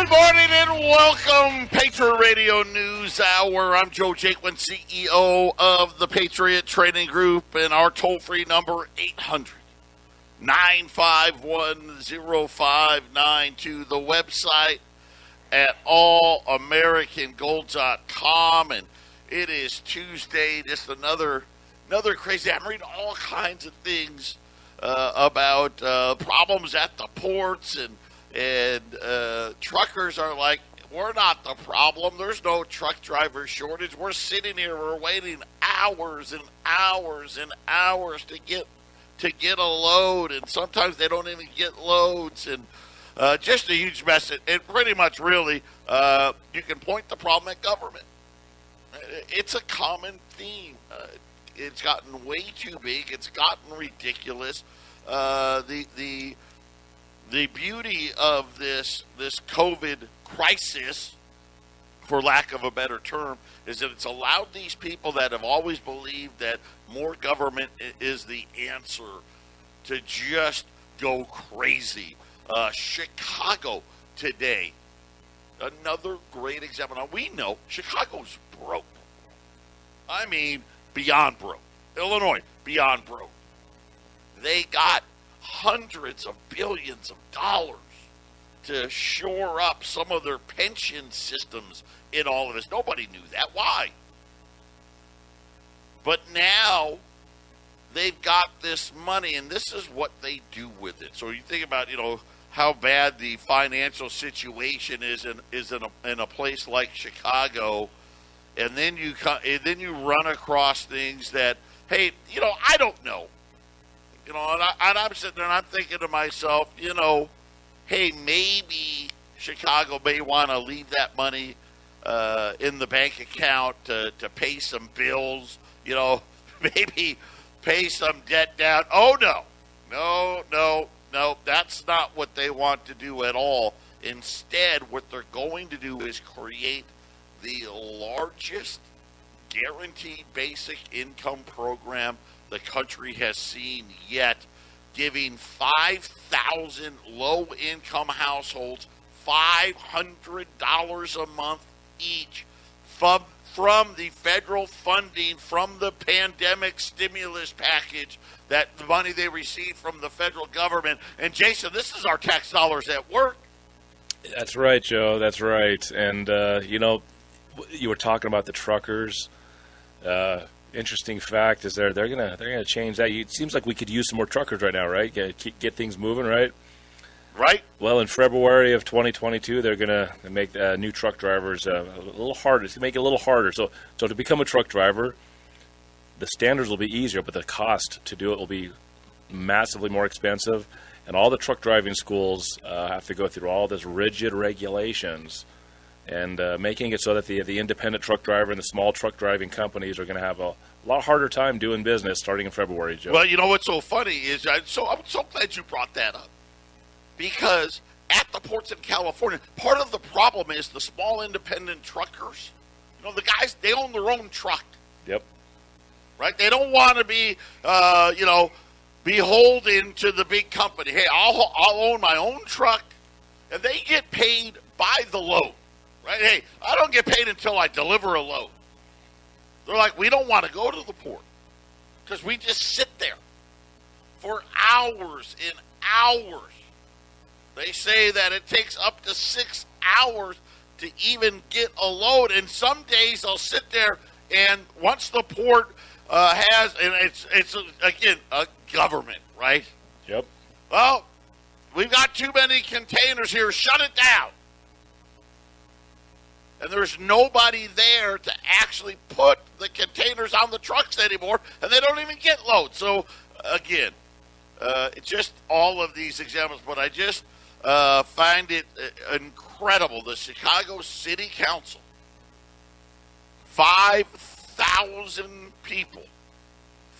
Good morning and welcome, Patriot Radio News Hour. I'm Joe Jaquin, CEO of the Patriot Trading Group, and our toll-free number, 800-951-0592. The website at allamericangold.com, and it is Tuesday, just another crazy. I'm reading all kinds of things about problems at the ports, and truckers are like, we're not the problem. There's no truck driver shortage. We're sitting here, we're waiting hours and hours and hours to get a load, and sometimes they don't even get loads, and just a huge mess. It pretty much really, you can point the problem at government. It's a common theme. It's gotten way too big. It's gotten ridiculous. The beauty of this COVID crisis, for lack of a better term, is that it's allowed these people that have always believed that more government is the answer to just go crazy. Chicago today, another great example. Now, we know Chicago's broke. I mean, beyond broke. Illinois, beyond broke. They got hundreds of billions of dollars to shore up some of their pension systems in all of this. Nobody knew that. Why? But now they've got this money, and this is what they do with it. So you think about, how bad the financial situation is in a place like Chicago, and then you run across things that, hey, I don't know. And I'm sitting there and I'm thinking to myself, hey, maybe Chicago may want to leave that money in the bank account to pay some bills, maybe pay some debt down. Oh, no, that's not what they want to do at all. Instead, what they're going to do is create the largest guaranteed basic income program the country has seen yet, giving 5,000 low-income households $500 a month each from the federal funding from the pandemic stimulus package, that the money they received from the federal government. And, Jason, this is our tax dollars at work. That's right, Joe. That's right. And, you were talking about the truckers. Interesting fact is they're gonna change that. It seems like we could use some more truckers right now, right? Get things moving, right? Right. Well, in February of 2022, they're gonna make new truck drivers a little harder. To make it a little harder. So to become a truck driver, the standards will be easier, but the cost to do it will be massively more expensive. And all the truck driving schools have to go through all this rigid regulations, and making it so that the independent truck driver and the small truck driving companies are going to have a lot harder time doing business starting in February, Joe. Well, what's so funny is, I'm so glad you brought that up, because at the ports in California, part of the problem is the small independent truckers. The guys, they own their own truck. Yep. Right? They don't want to be, beholden to the big company. Hey, I'll own my own truck, and they get paid by the load. Right? Hey, I don't get paid until I deliver a load. They're like, we don't want to go to the port because we just sit there for hours and hours. They say that it takes up to 6 hours to even get a load, and some days they'll sit there, and once the port has, and it's again a government, right? Yep. Well, we've got too many containers here. Shut it down. And there's nobody there to actually put the containers on the trucks anymore, and they don't even get loads. So, again, it's just all of these examples, but I just find it incredible. The Chicago City Council, 5,000 people,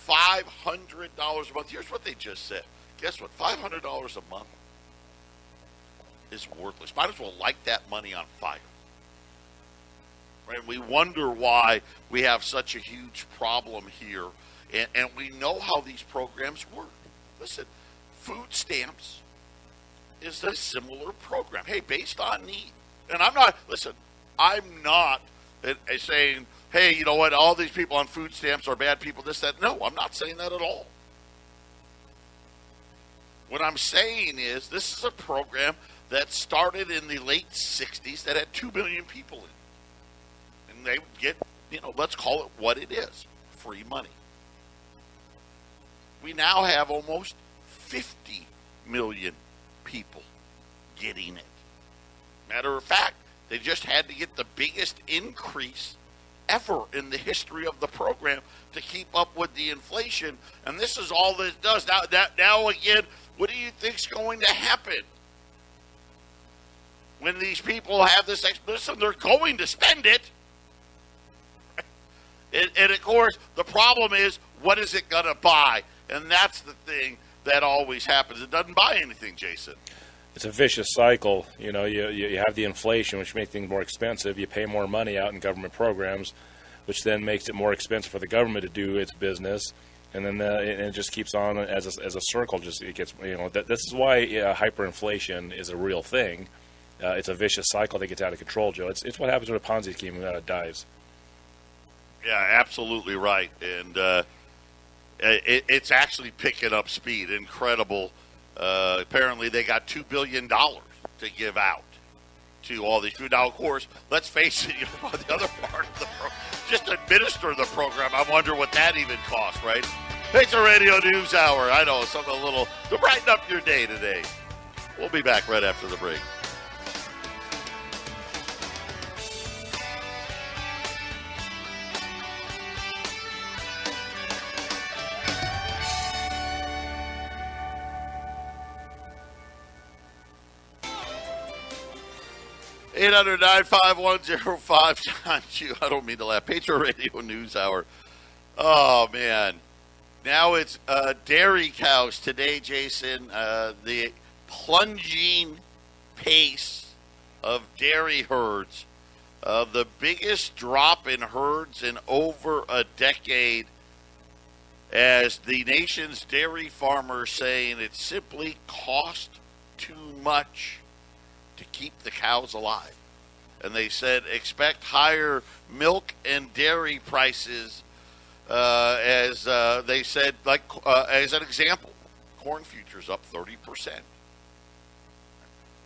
$500 a month. Here's what they just said. Guess what? $500 a month is worthless. Might as well light that money on fire. Right? We wonder why we have such a huge problem here, and we know how these programs work. Listen, food stamps is a similar program. Hey, based on need, And I'm not saying, hey, you know what, all these people on food stamps are bad people, this, that. No, I'm not saying that at all. What I'm saying is this is a program that started in the late 60s that had 2 million people in it. And they would get, let's call it what it is, free money. We now have almost 50 million people getting it. Matter of fact, they just had to get the biggest increase ever in the history of the program to keep up with the inflation, and this is all this does. Now again, what do you think's going to happen when these people have this expedition? They're going to spend it, and of course, the problem is, what is it going to buy? And that's the thing that always happens. It doesn't buy anything, Jason. It's a vicious cycle. You have the inflation, which makes things more expensive. You pay more money out in government programs, which then makes it more expensive for the government to do its business. And then it just keeps on as a circle. It gets, this is why hyperinflation is a real thing. It's a vicious cycle that gets out of control, Joe. It's what happens when a Ponzi scheme dives. Yeah, absolutely right. And it's actually picking up speed. Incredible. Apparently they got $2 billion to give out to all these food. Now, of course, let's face it, the other part of the program, just administer the program, I wonder what that even costs, right? It's a Radio News Hour. I know, something a little to brighten up your day today. We'll be back right after the break. Eight 800-951-05 times you. I don't mean to laugh. Patriot Radio News Hour. Oh, man. Now it's dairy cows today, Jason. The plunging pace of dairy herds. The biggest drop in herds in over a decade, as the nation's dairy farmers saying it simply cost too much to keep the cows alive. And they said expect higher milk and dairy prices, as they said, as an example, corn futures up 30%.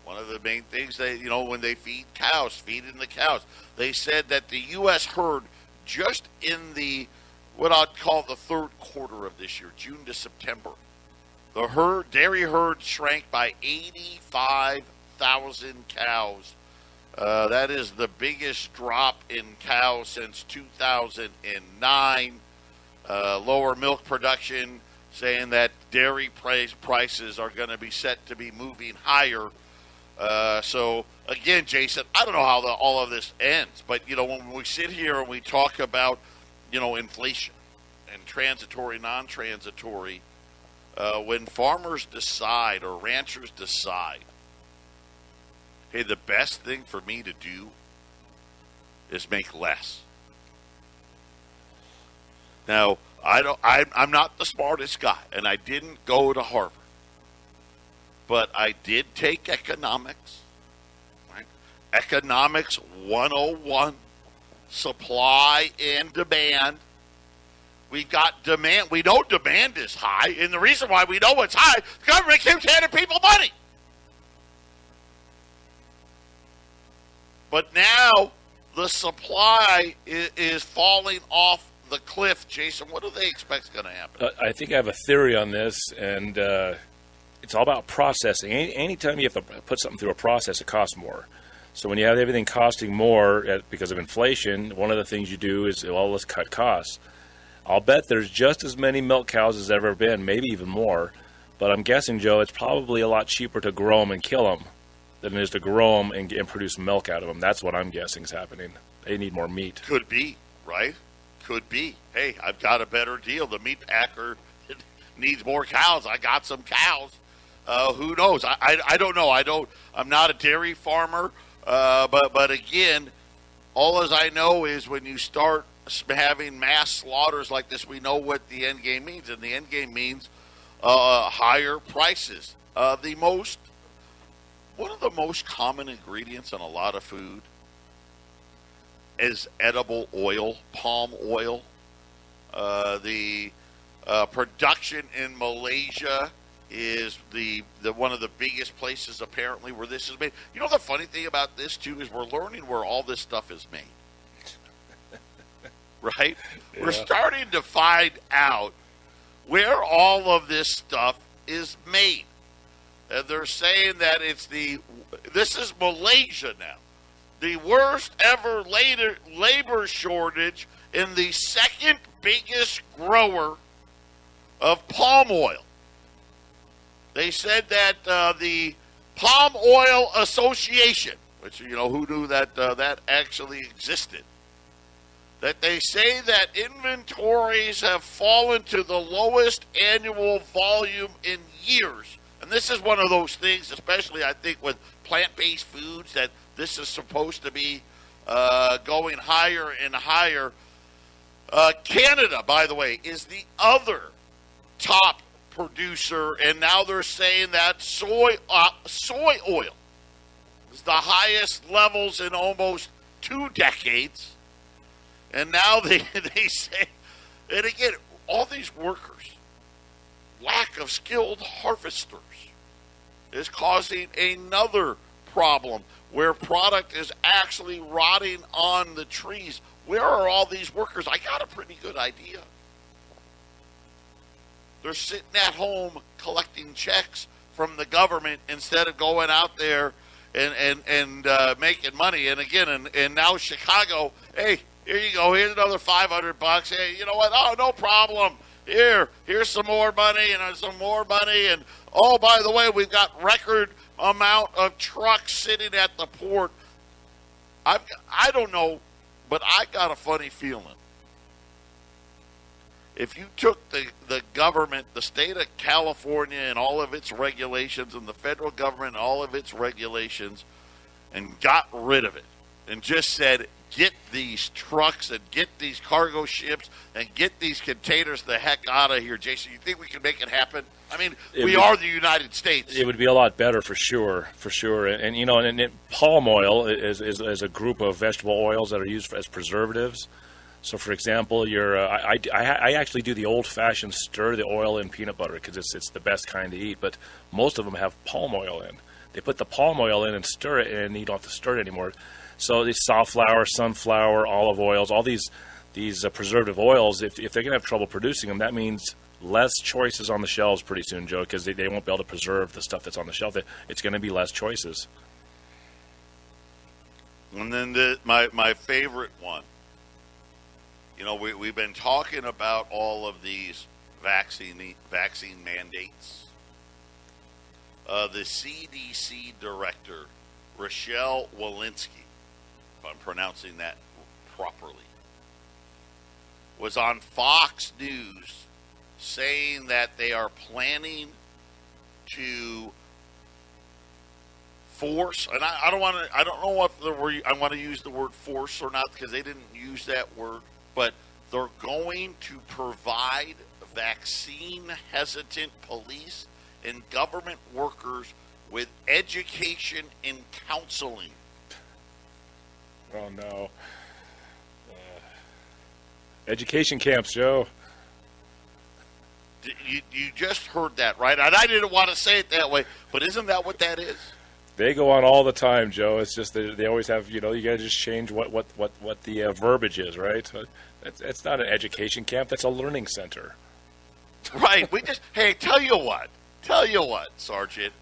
One of the main things when they feeding the cows, they said that the U.S. herd just in what I'd call the third quarter of this year, June to September, the dairy herd shrank by 85,000 cows. That is the biggest drop in cows since 2009. Lower milk production, saying that dairy prices are going to be set to be moving higher. So, again, Jason, I don't know how all of this ends, but, when we sit here and we talk about, inflation and transitory, non-transitory, when farmers decide or ranchers decide, hey, the best thing for me to do is make less. Now, I'm not the smartest guy, and I didn't go to Harvard, but I did take economics, right? Economics 101, supply and demand. We've got demand. We know demand is high, and the reason why we know it's high, the government keeps handing people money. But now the supply is falling off the cliff. Jason, what do they expect is going to happen? I think I have a theory on this, and it's all about processing. Anytime you have to put something through a process, it costs more. So when you have everything costing more because of inflation, one of the things you do is, let's cut costs. I'll bet there's just as many milk cows as there ever been, maybe even more. But I'm guessing, Joe, it's probably a lot cheaper to grow them and kill them than it is to grow them and produce milk out of them. That's what I'm guessing is happening. They need more meat. Could be, right? Could be. Hey, I've got a better deal. The meat packer needs more cows. I got some cows. Who knows? I don't know. I'm not a dairy farmer. But again, all as I know is when you start having mass slaughters like this, we know what the end game means. And the end game means higher prices. The most one of the most common ingredients in a lot of food is edible oil, palm oil. The production in Malaysia is the one of the biggest places apparently where this is made. You know, the funny thing about this too is we're learning where all this stuff is made. Right? Yeah. We're starting to find out where all of this stuff is made. And they're saying that this is Malaysia now. The worst ever labor shortage in the second biggest grower of palm oil. They said that the Palm Oil Association, which, you know, who knew that that actually existed, that they say that inventories have fallen to the lowest annual volume in years. And this is one of those things, especially I think with plant-based foods, that this is supposed to be going higher and higher. Canada, by the way, is the other top producer, and now they're saying that soy oil is the highest levels in almost 2 decades. And now they say, and again, all these workers, lack of skilled harvesters is causing another problem where product is actually rotting on the trees. Where are all these workers? I got a pretty good idea. They're sitting at home collecting checks from the government instead of going out there and making money. And again, and now Chicago, hey, here you go. Here's another $500. Hey, you know what? Oh, no problem. Here's some more money and some more money. And, oh, by the way, we've got record amount of trucks sitting at the port. I don't know, but I got a funny feeling. If you took the government, the state of California and all of its regulations, and the federal government and all of its regulations, and got rid of it and just said, get these trucks and get these cargo ships and get these containers the heck out of here, Jason, you think we can make it happen? I mean, we are the United States. It would be a lot better for sure. And you know, and palm oil is a group of vegetable oils that are used as preservatives. So, for example, I actually do the old-fashioned stir the oil in peanut butter because it's the best kind to eat. But most of them have palm oil in. They put the palm oil in and stir it, and you don't have to stir it anymore. So these safflower, sunflower, olive oils, all these preservative oils, if they're going to have trouble producing them, that means less choices on the shelves pretty soon, Joe, because they won't be able to preserve the stuff that's on the shelf. It's going to be less choices. And then my favorite one. You know, we've been talking about all of these vaccine mandates. The CDC director, Rochelle Walensky, if I'm pronouncing that properly, was on Fox News saying that they are planning to force, and I don't know if I want to use the word force or not because they didn't use that word, but they're going to provide vaccine-hesitant police and government workers with education and counseling. Oh, no. Education camps, Joe. You just heard that, right? And I didn't want to say it that way, but isn't that what that is? They go on all the time, Joe. It's just they always have, you know, you got to just change what the verbiage is, right? It's not an education camp. That's a learning center. Right. Hey, tell you what, Sergeant.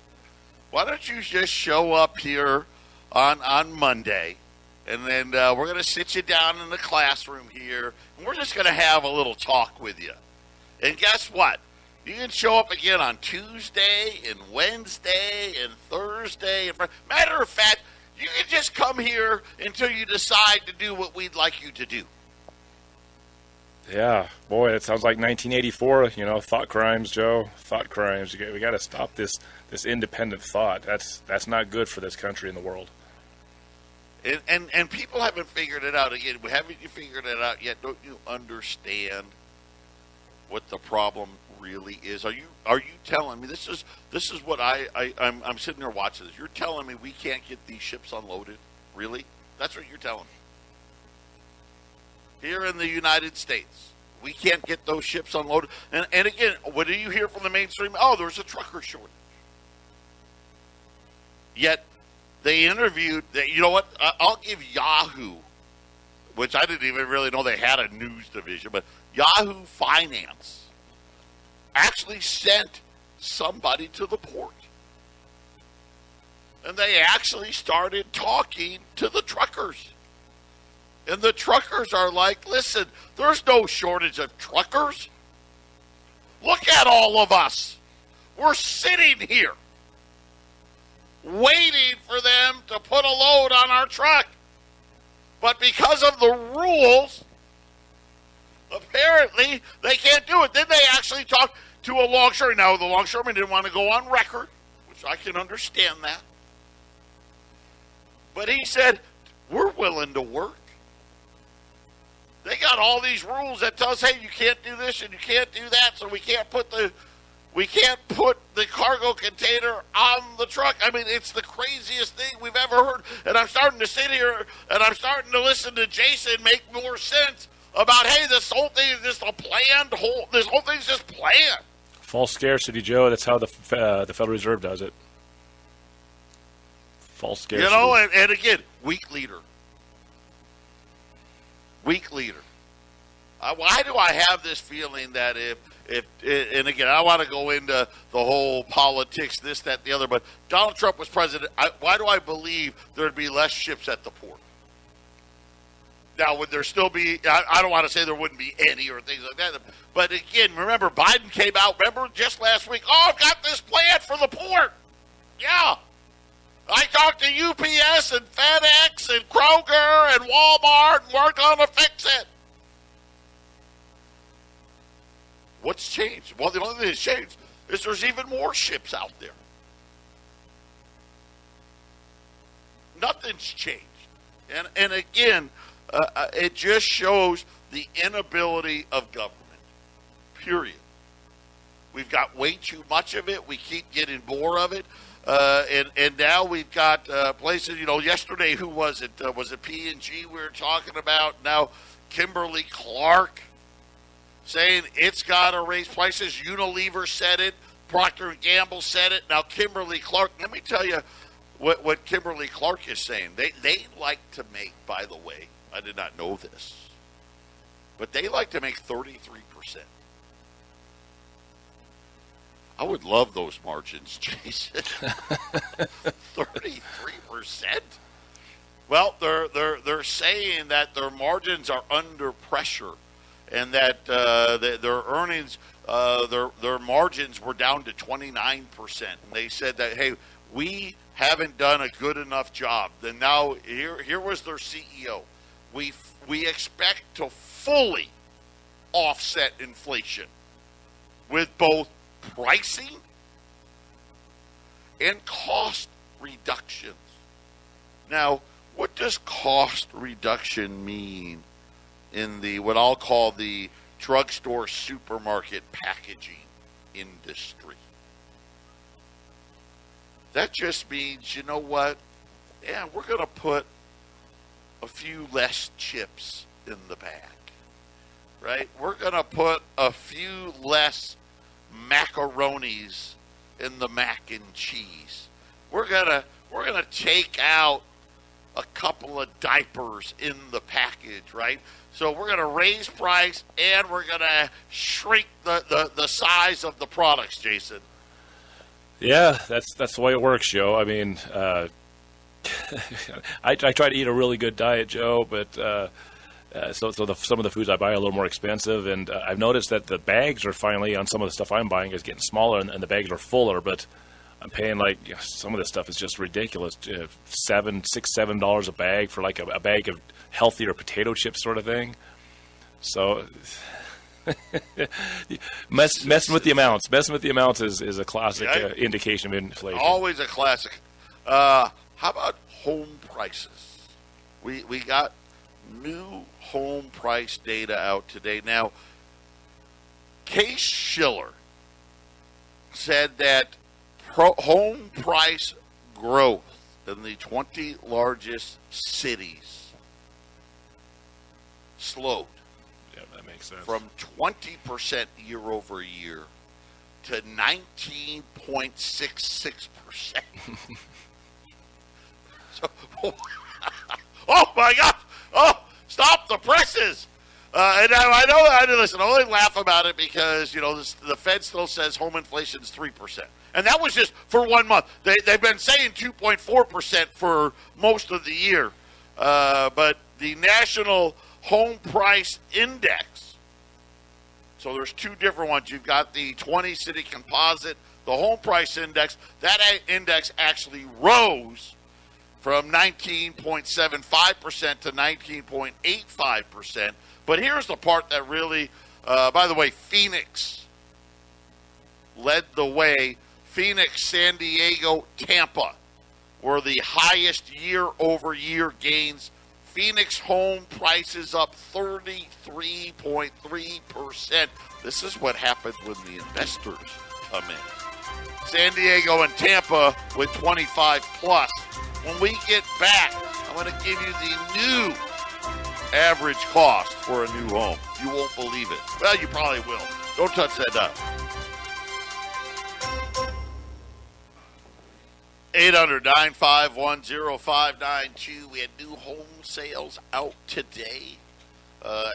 Why don't you just show up here on Monday, and then we're going to sit you down in the classroom here, and we're just going to have a little talk with you. And guess what? You can show up again on Tuesday and Wednesday and Thursday. Matter of fact, you can just come here until you decide to do what we'd like you to do. Yeah, boy, it sounds like 1984. You know, thought crimes, Joe. Thought crimes. We got to stop this independent thought. That's not good for this country and the world. And people haven't figured it out. Again, haven't you figured it out yet? Don't you understand what the problem really is? Are you telling me this is what I'm sitting there watching this? You're telling me we can't get these ships unloaded? Really? That's what you're telling me. Here in the United States, we can't get those ships unloaded. And again, what do you hear from the mainstream? Oh, there's a trucker shortage. Yet they interviewed. You know what? I'll give Yahoo, which I didn't even really know they had a news division, but Yahoo Finance actually sent somebody to the port. And they actually started talking to the truckers. And the truckers are like, listen, there's no shortage of truckers. Look at all of us. We're sitting here waiting for them to put a load on our truck. But because of the rules, apparently they can't do it. Then they actually talked to a longshoreman. Now, the longshoreman didn't want to go on record, which I can understand that. But he said, we're willing to work. They got all these rules that tell us, hey, you can't do this and you can't do that, so we can't put the cargo container on the truck. I mean, it's the craziest thing we've ever heard. And I'm starting to sit here and I'm starting to listen to Jason make more sense about, hey, this whole thing is just this whole thing's just planned. False scarcity, Joe. That's how the Federal Reserve does it. False scarcity. You know, and again, weak leader. Weak leader. Why do I have this feeling that if and again, I want to go into the whole politics, this, that, the other, but Donald Trump was president. Why do I believe there'd be less ships at the port? Now, would there still be, I don't want to say there wouldn't be any or things like that, but again, remember, Biden came out, remember, just last week, oh, I've got this plan for the port. Yeah. I talked to UPS and FedEx and Kroger and Walmart, and we're going to fix it. What's changed? Well, the only thing that's changed is there's even more ships out there. Nothing's changed. And again, it just shows the inability of government, period. We've got way too much of it. We keep getting more of it. And now we've got places, you know, yesterday, who was it? Was it P&G we were talking about? Now Kimberly-Clark saying it's got to raise prices. Unilever said it. Procter & Gamble said it. Now Kimberly-Clark, let me tell you what Kimberly-Clark is saying. They like to make, by the way, I did not know this, but they like to make 33%. I would love those margins, Jason. 33%? Well, they're saying that their margins are under pressure, and that their earnings, their margins were down to 29%. And they said that, hey, we haven't done a good enough job. Then now here was their CEO. We expect to fully offset inflation with both pricing and cost reductions. Now, what does cost reduction mean in the what I'll call the drugstore supermarket packaging industry? That just means, you know what? Yeah, we're going to put a few less chips in the bag, right? We're going to put a few less macaronis in the mac and cheese. We're gonna take out a couple of diapers in the package, right? So we're gonna raise price and we're gonna shrink the size of the products, Jason. Yeah, that's the way it works, Joe. I mean, I try to eat a really good diet, Joe, but some of the foods I buy are a little more expensive, and I've noticed that the bags are finally, on some of the stuff I'm buying, is getting smaller, and the bags are fuller, but I'm paying some of this stuff is just ridiculous. $7 a bag for like a bag of healthier potato chips sort of thing. So messing with the amounts. Messing with the amounts is a classic indication of inflation. Always a classic. How about home prices? We got new home price data out today. Now, Case-Shiller said that home price growth in the 20 largest cities slowed. Yeah, that makes sense. From 20% year over year to 19.66%. So, oh my God! Oh, stop the presses! And I know. Listen, I only laugh about it because the Fed still says home inflation is 3%, and that was just for 1 month. They've been saying 2.4% for most of the year, but the National Home Price Index. So there's two different ones. You've got the 20 city composite, the home price index. That index actually rose from 19.75% to 19.85%. But here's the part that really, by the way, Phoenix led the way. Phoenix, San Diego, Tampa were the highest year-over-year gains. Phoenix home prices up 33.3%. This is what happens when the investors come in. San Diego and Tampa with 25 plus. When we get back, I'm going to give you the new average cost for a new home. You won't believe it. Well, you probably will. Don't touch that dial. 800-951-0592. We had new home sales out today.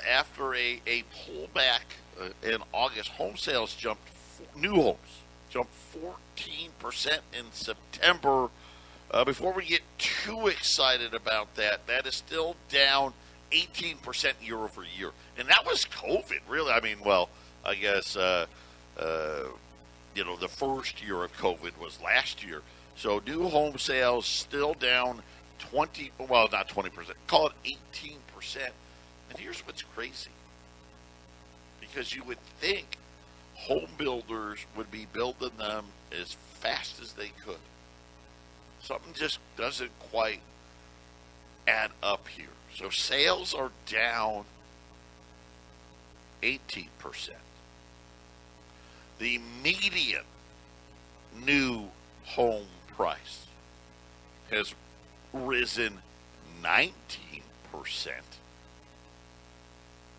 After a pullback in August, home sales jumped, new homes jumped 14% in September. Before we get too excited about that, that is still down 18% year over year. And that was COVID, really. I mean, well, I guess, the first year of COVID was last year. So new home sales still down not 20%, call it 18%. And here's what's crazy. Because you would think home builders would be building them as fast as they could. Something just doesn't quite add up here. So sales are down 18%. The median new home price has risen 19%.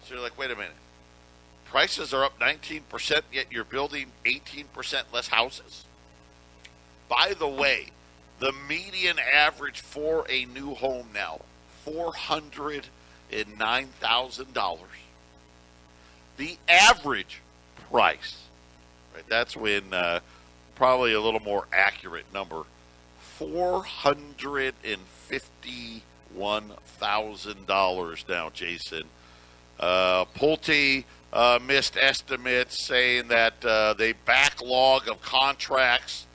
So you're like, wait a minute. Prices are up 19%, yet you're building 18% less houses? By the way, the median average for a new home now, $409,000. The average price, right? That's when probably a little more accurate number, $451,000 now, Jason. Pulte missed estimates, saying that the backlog of contracts,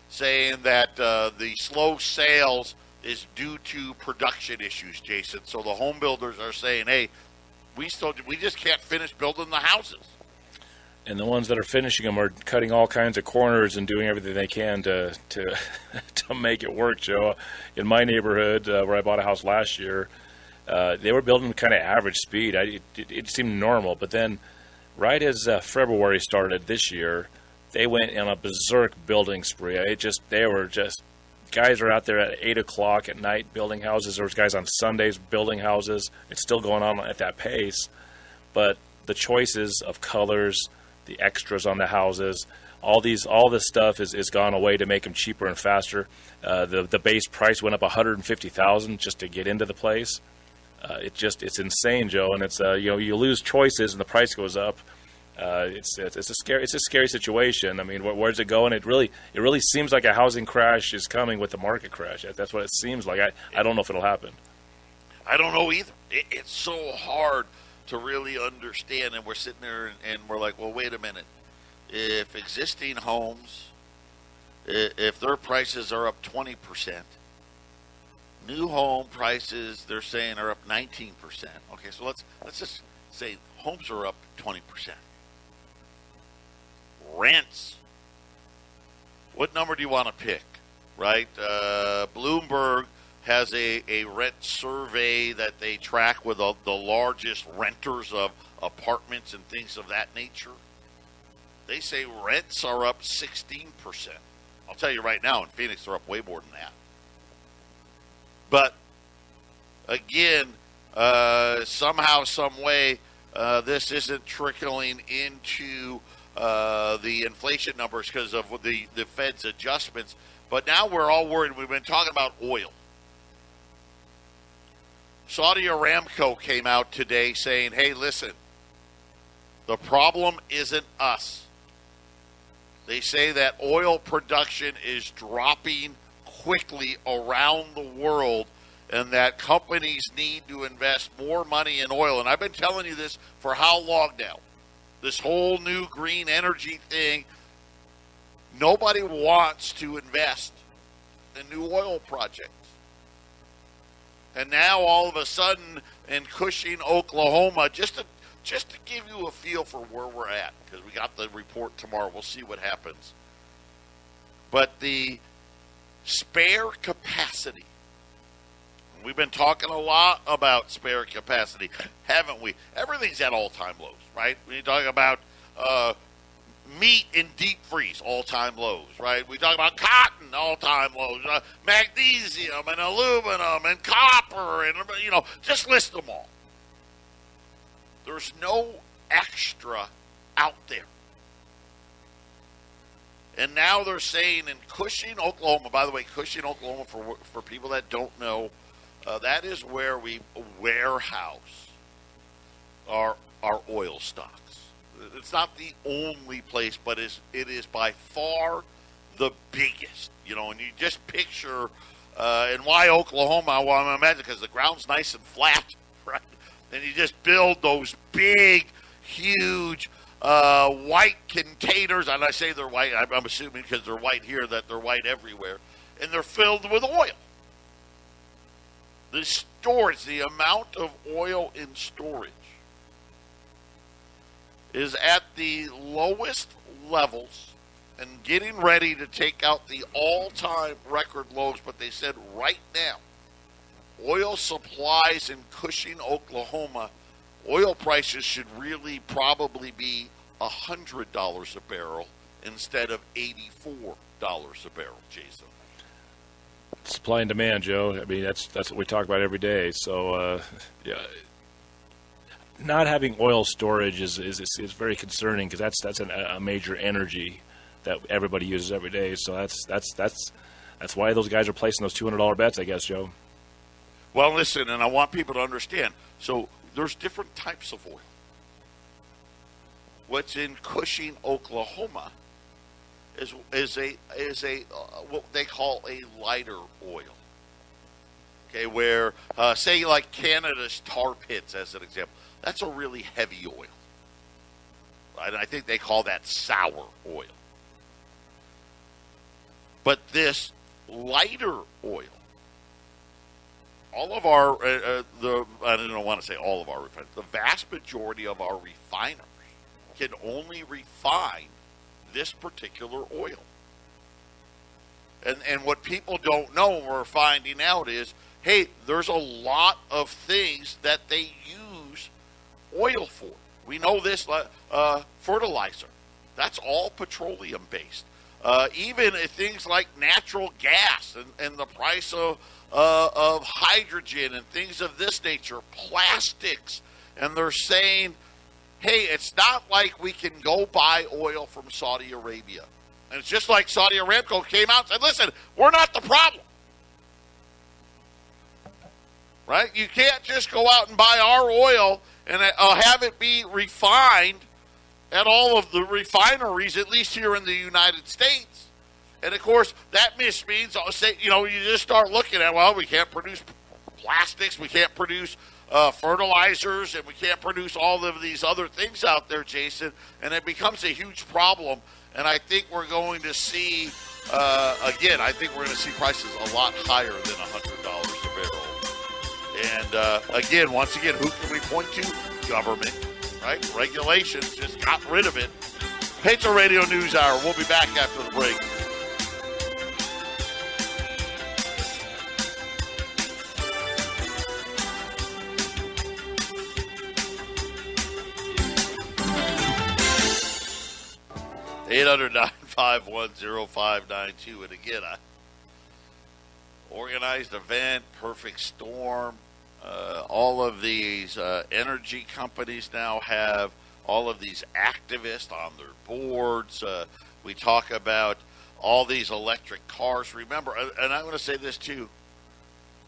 saying that the slow sales is due to production issues, Jason. So the home builders are saying, hey, we just can't finish building the houses. And the ones that are finishing them are cutting all kinds of corners and doing everything they can to to make it work, Joe. In my neighborhood, where I bought a house last year, they were building kind of average speed. It seemed normal, but then right as February started this year, they went on a berserk building spree. Guys are out there at 8 o'clock at night building houses. There was guys on Sundays building houses. It's still going on at that pace. But the choices of colors, the extras on the houses, all this stuff is gone away to make them cheaper and faster. The base price went up $150,000 just to get into the place. It's insane, Joe. And it's you lose choices and the price goes up. It's a scary situation. I mean, where's it going? It really seems like a housing crash is coming with the market crash. That's what it seems like. I don't know if it'll happen. I don't know either. It's so hard to really understand, and we're sitting there and we're like, well, wait a minute. If existing homes, if their prices are up 20%, new home prices they're saying are up 19%. Okay, so let's just say homes are up 20%. Rents. What number do you want to pick, right? Bloomberg has a rent survey that they track with the largest renters of apartments and things of that nature. They say rents are up 16%. I'll tell you right now, in Phoenix, they're up way more than that. But, again, somehow, some way, this isn't trickling into the inflation numbers because of the Fed's adjustments. But now we're all worried. We've been talking about oil. Saudi Aramco came out today saying, hey, listen, the problem isn't us. They say that oil production is dropping quickly around the world and that companies need to invest more money in oil. And I've been telling you this for how long now? This whole new green energy thing, nobody wants to invest in new oil projects. And now all of a sudden in Cushing, Oklahoma, just to give you a feel for where we're at, because we got the report tomorrow. We'll see what happens. But the spare capacity, we've been talking a lot about spare capacity, haven't we? Everything's at all-time lows, right? We talk about meat in deep freeze, all-time lows, right? We talk about cotton, all-time lows, magnesium and aluminum and copper, and, just list them all. There's no extra out there. And now they're saying in Cushing, Oklahoma, by the way, Cushing, Oklahoma, for people that don't know, that is where we warehouse our oil stocks. It's not the only place, but it is by far the biggest. And you just picture, and why Oklahoma? Well, I'm imagining because the ground's nice and flat, right? And you just build those big, huge white containers. And I say they're white. I'm assuming because they're white here that they're white everywhere. And they're filled with oil. The storage, the amount of oil in storage is at the lowest levels and getting ready to take out the all-time record lows. But they said right now, oil supplies in Cushing, Oklahoma, oil prices should really probably be $100 a barrel instead of $84 a barrel, Jason. Supply and demand, Joe. I mean, that's what we talk about every day. So, not having oil storage is very concerning because that's a major energy that everybody uses every day. So that's why those guys are placing those $200 bets, I guess, Joe. Well, listen, and I want people to understand. So there's different types of oil. What's in Cushing, Oklahoma, is a what they call a lighter oil. Okay, where say like Canada's tar pits as an example, that's a really heavy oil. Right? I think they call that sour oil. But this lighter oil, all of our I don't want to say all of our refineries, the vast majority of our refiners can only refine this particular oil. And what people don't know, and we're finding out, is, hey, there's a lot of things that they use oil for. We know this, fertilizer. That's all petroleum-based. Even things like natural gas and the price of hydrogen and things of this nature, plastics. And they're saying, hey, it's not like we can go buy oil from Saudi Arabia. And it's just like Saudi Aramco came out and said, listen, we're not the problem. Right? You can't just go out and buy our oil and have it be refined at all of the refineries, at least here in the United States. And, of course, that means, you just start looking at, well, we can't produce plastics, we can't produce fertilizers, and we can't produce all of these other things out there, Jason, and it becomes a huge problem. And I think we're going to see, I think we're going to see prices a lot higher than $100 a barrel. And, once again, who can we point to? Government, right? Regulations just got rid of it. Patriot Radio News Hour. We'll be back after the break. 800-951-0592. And again, organized event, perfect storm. All of these energy companies now have all of these activists on their boards. We talk about all these electric cars. Remember, and I'm going to say this too,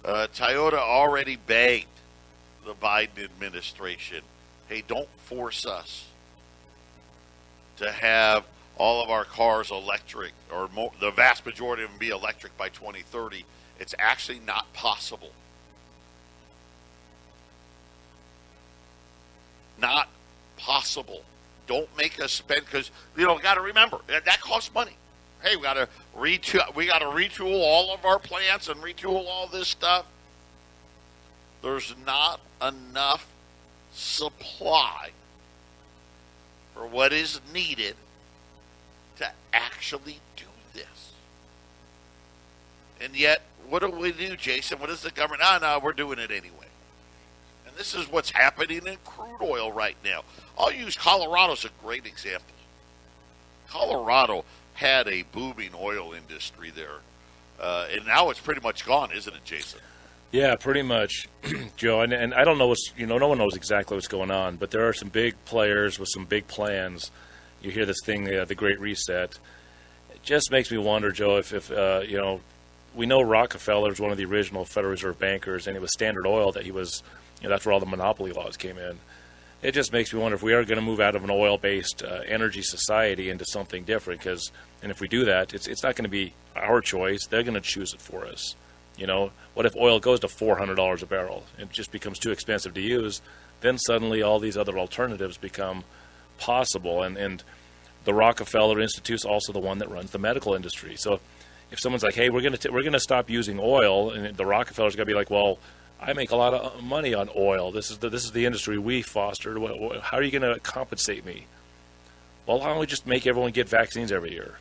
Toyota already begged the Biden administration, hey, don't force us to have all of our cars electric, or the vast majority of them be electric by 2030. It's actually not possible. Not possible. Don't make us spend, because got to remember that costs money. Hey, we got to retool all of our plants and retool all this stuff. There's not enough supply for what is needed to actually do this. And yet, what do we do, Jason? What is the government? No, we're doing it anyway. And this is what's happening in crude oil right now. I'll use Colorado as a great example. Colorado had a booming oil industry there. And now it's pretty much gone, isn't it, Jason? Yeah, pretty much, Joe. And I don't know no one knows exactly what's going on, but there are some big players with some big plans. You hear this thing, the Great Reset. It just makes me wonder, Joe, if we know Rockefeller is one of the original Federal Reserve bankers, and it was Standard Oil that he was, that's where all the monopoly laws came in. It just makes me wonder if we are going to move out of an oil-based energy society into something different. And if we do that, it's not going to be our choice. They're going to choose it for us. What if oil goes to $400 a barrel? It just becomes too expensive to use. Then suddenly all these other alternatives become possible. And the Rockefeller Institute's also the one that runs the medical industry. So if someone's like, hey, we're going to stop using oil, and the Rockefeller's going to be like, well, I make a lot of money on oil. This is the industry we fostered. How are you going to compensate me? Well, why don't we just make everyone get vaccines every year?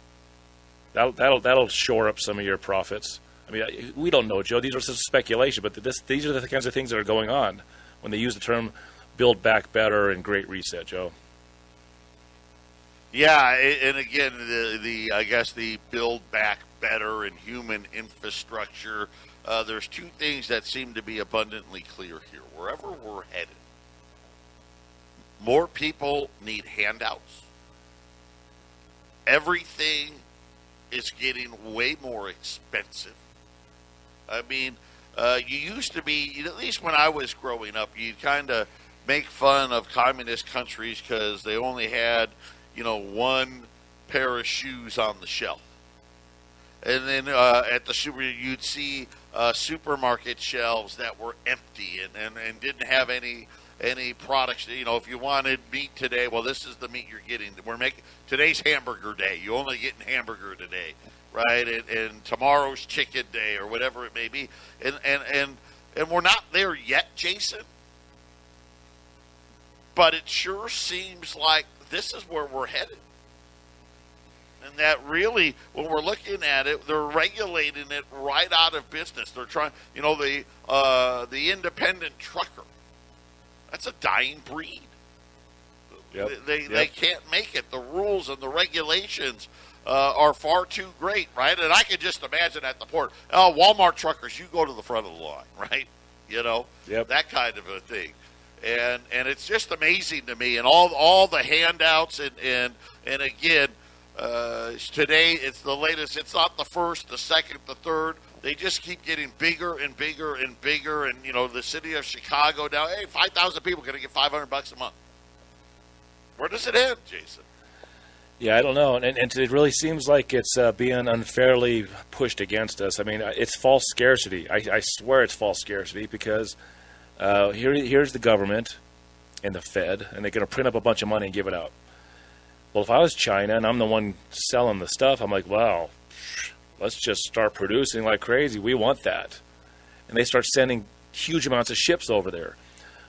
That'll shore up some of your profits. I mean, we don't know, Joe. These are just speculation, but these are the kinds of things that are going on when they use the term "build back better" and "Great Reset," Joe. Yeah, and again, I guess the build back better and human infrastructure. There's two things that seem to be abundantly clear here. Wherever we're headed, more people need handouts. Everything is getting way more expensive. I mean, you used to be, at least when I was growing up, you kind of make fun of communist countries because they only had, one pair of shoes on the shelf. And then at the you'd see supermarket shelves that were empty and didn't have any products. If you wanted meat today, well, this is the meat you're getting. We're making today's hamburger day. You only getting hamburger today, right? And tomorrow's chicken day or whatever it may be. And we're not there yet, Jason. But it sure seems like this is where we're headed. And that really, when we're looking at it, they're regulating it right out of business. They're trying, the independent trucker. That's a dying breed. Yep. They can't make it. The rules and the regulations are far too great, right? And I can just imagine at the port, Walmart truckers, you go to the front of the line, right? Yep. That kind of a thing. And it's just amazing to me. And all the handouts and again, today it's the latest. It's not the first, the second, the third. They just keep getting bigger and bigger and bigger. And, the city of Chicago now, hey, 5,000 people going to get $500 a month. Where does it end, Jason? Yeah, I don't know. And it really seems like it's being unfairly pushed against us. I mean, it's false scarcity. I swear it's false scarcity because here's the government and the Fed, and they're going to print up a bunch of money and give it out. Well, if I was China and I'm the one selling the stuff, I'm like, wow, let's just start producing like crazy. We want that. And they start sending huge amounts of ships over there.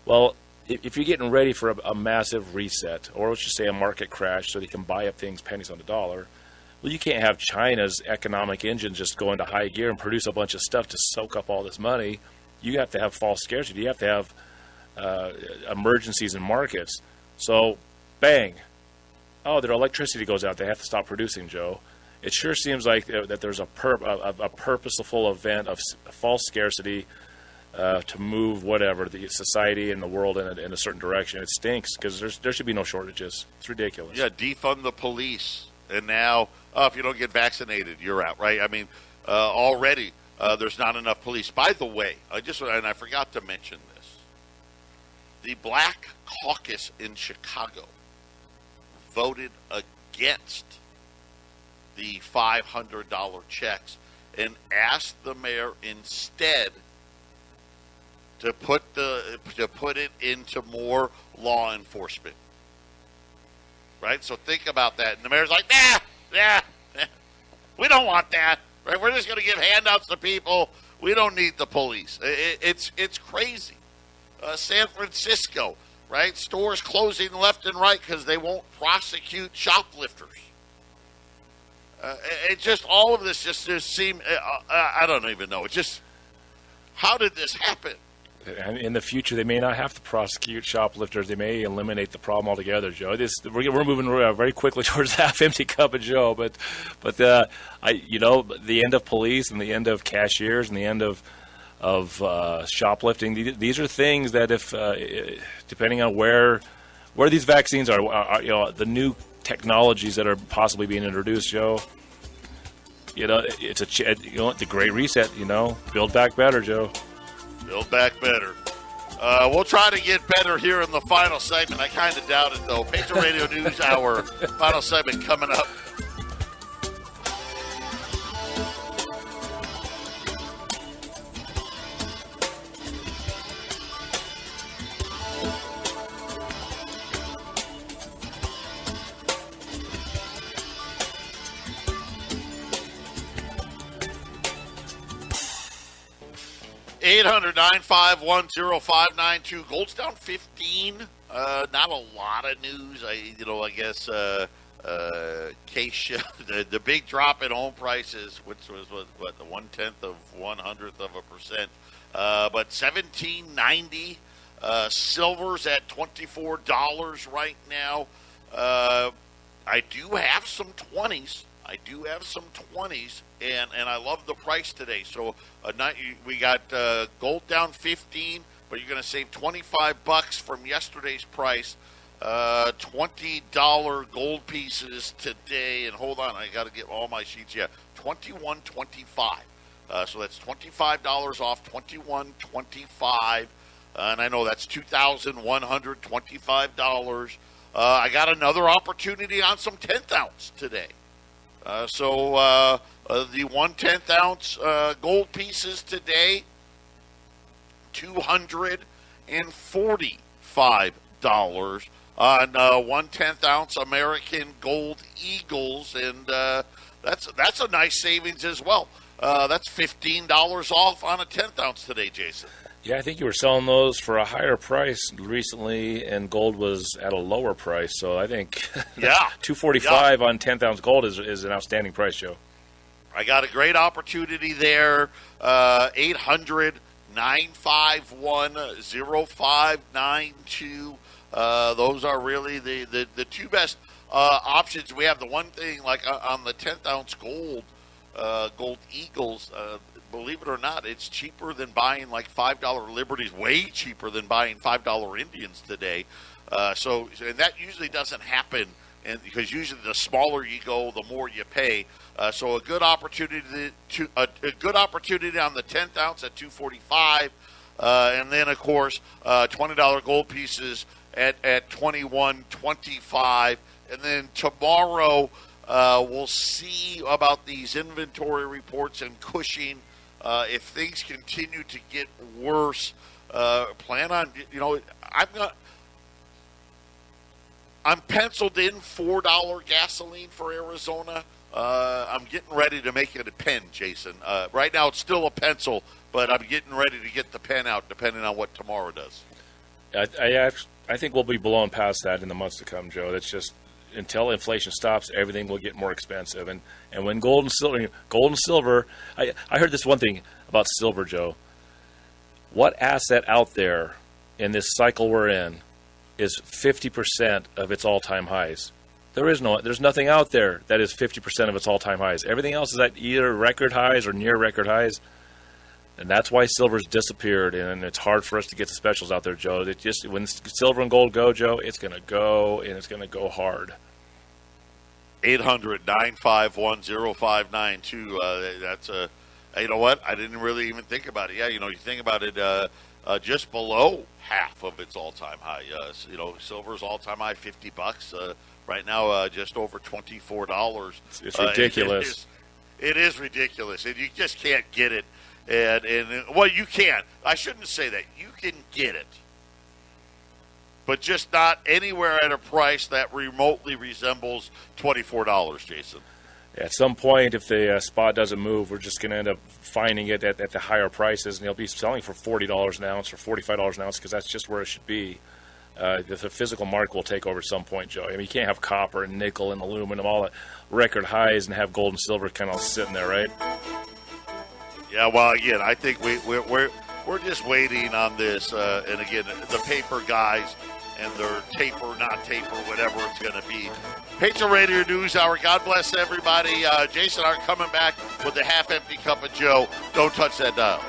Well, if you're getting ready for a massive reset, or let's just say a market crash so they can buy up things pennies on the dollar, well, you can't have China's economic engine just go into high gear and produce a bunch of stuff to soak up all this money. You have to have false scarcity. You have to have emergencies in markets. So, bang. oh, their electricity goes out, they have to stop producing, Joe. It sure seems like that there's a purposeful event of false scarcity to move whatever the society and the world in a certain direction. It stinks because there should be no shortages. It's ridiculous. Yeah, defund the police, and now if you don't get vaccinated, you're out, right? I mean, already there's not enough police. By the way, I forgot to mention this. The Black Caucus in Chicago voted against the $500 checks and asked the mayor instead to put it into more law enforcement. Right? So think about that. And the mayor's like, nah, we don't want that. Right? We're just going to give handouts to people. We don't need the police. It's crazy. San Francisco, right? Stores closing left and right because they won't prosecute shoplifters. It just, all of this just seem, I don't even know. It just, how did this happen? And in the future, they may not have to prosecute shoplifters. They may eliminate the problem altogether, Joe. We're moving very quickly towards the half-empty cup of Joe. But the end of police and the end of cashiers and the end of shoplifting. These are things that, if depending on where these vaccines are, the new technologies that are possibly being introduced, Joe. It's the Great Reset. Build back better, Joe. Build back better. We'll try to get better here in the final segment. I kind of doubt it, though. Patriot Radio News Hour, final segment coming up. Eight 800-951-0592. Gold's down 15. Not a lot of news. I guess the big drop in home prices, which was what the 0.1%, but $17.90. Silver's at $24 right now. I do have some 20s. And I love the price today. So we got gold down 15, but you're going to save $25 from yesterday's price. $20 gold pieces today. And hold on, I got to get all my sheets. Yeah, $21.25. So that's $25 off. $21.25. And I know that's $2,125. I got another opportunity on some 10th ounce today. So the 1/10 ounce gold pieces today, $245 on 1/10 ounce American Gold Eagles, and that's a nice savings as well. That's $15 off on a 10th ounce today, Jason. Yeah, I think you were selling those for a higher price recently, and gold was at a lower price. So I think $245 on 10th ounce gold is an outstanding price, Joe. I got a great opportunity there. 800-951-0592. Those are really the two best options we have. The one thing, like on the 10th ounce gold Eagles, believe it or not, it's cheaper than buying like $5 Liberties, way cheaper than buying $5 Indians today. So that usually doesn't happen, and because usually the smaller you go, the more you pay. So a good opportunity on the 10th ounce at $245, and then of course $20 gold pieces at $21.25, and then tomorrow we'll see about these inventory reports in Cushing. If things continue to get worse, plan on, I'm penciled in $4 gasoline for Arizona. I'm getting ready to make it a pen, Jason. Right now it's still a pencil, but I'm getting ready to get the pen out depending on what tomorrow does. I think we'll be blowing past that in the months to come, Joe. That's just, until inflation stops, everything will get more expensive. And when gold and silver, I heard this one thing about silver, Joe. What asset out there in this cycle we're in is 50% of its all-time highs? There's nothing out there that is 50% of its all-time highs. Everything else is at either record highs or near record highs. And that's why silver's disappeared, and it's hard for us to get the specials out there, Joe. It just, when silver and gold go, Joe, it's going to go, and it's going to go hard. 800-951-0592. That's a, you know what? I didn't really even think about it. Yeah, you think about it, just below half of its all-time high. Silver's all-time high, $50. Right now, just over $24. It's ridiculous. It is ridiculous, and you just can't get it. And well, you can. I shouldn't say that. You can get it, but just not anywhere at a price that remotely resembles $24, Jason. At some point, if the spot doesn't move, we're just going to end up finding it at the higher prices, and they'll be selling for $40 an ounce or $45 an ounce because that's just where it should be. The physical market will take over at some point, Joe. I mean, you can't have copper and nickel and aluminum all at record highs and have gold and silver kind of sitting there, right? Yeah, well, again, I think we're just waiting on this, and again, the paper guys and their taper, not taper, whatever it's going to be. Patriot Radio News Hour. God bless everybody. Jason, I'm coming back with the half-empty cup of Joe. Don't touch that dial.